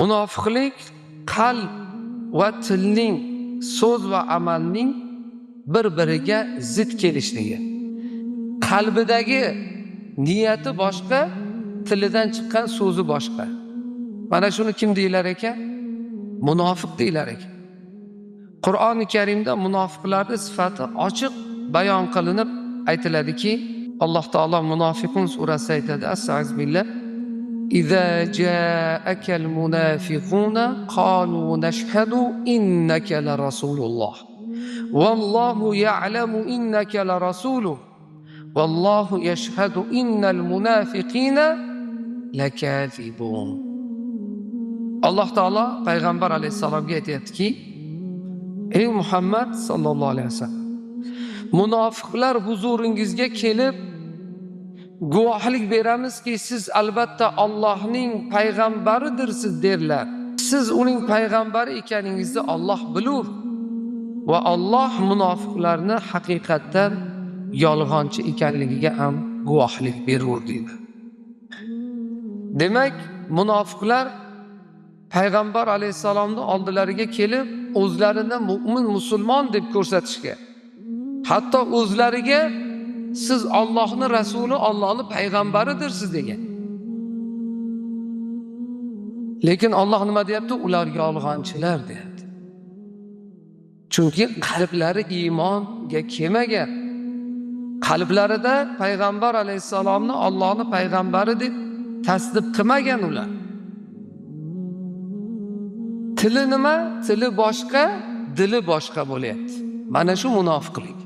Munofiqlik qalb va tilning, so'z va amalning bir-biriga zid kelishligi. Qalbidagi niyati boshqa, tilidan chiqqan so'zi boshqa. Mana shuni kim deylar ekan? Munofiq deylar ekan. Qur'oni Karimda munofiqlarning sifati ochiq bayon qilinib aytiladiki, Alloh taolo Munofiqun surasida aytadi: Astagfirullah. İza ja'akal munafiquna qalu nashhadu innaka la rasulullah. Vallahu ya'lamu innaka la rasuluh. Vallahu yashhadu innal munafiqina lakazibun. Alloh taolo payg'ambar alayhisalomga aytayaptiki: Ey Muhammad sallallohu alayhi vasallam, munofiqlar huzuringizga kelib guvohlik beramizki, siz albatta Allohning payg'ambaridirsiz derlar. Siz uning payg'ambari ekaningizni Alloh bilur va Alloh munofiqlarni haqiqatdan yolg'onchi ekanligiga ham guvohlik berur deydi. Demak, munofiqlar payg'ambar alayhisalomning oldilariga kelib o'zlarini mu'min, musulmon deb ko'rsatishga, hatto o'zlariga siz Allohning rasuli, Allohning payg'ambaridirsiz degan. Lekin Alloh nima deyapti? Ular yolg'onchilar deyapti. Chunki qalblari iymonga kelmagan. Qalblarida payg'ambar alayhisalomni Allohning payg'ambari deb tasdiq qilmagan ular. Tili nima? Tili boshqa, dili boshqa bo'lyapti. Mana shu munofiqlik.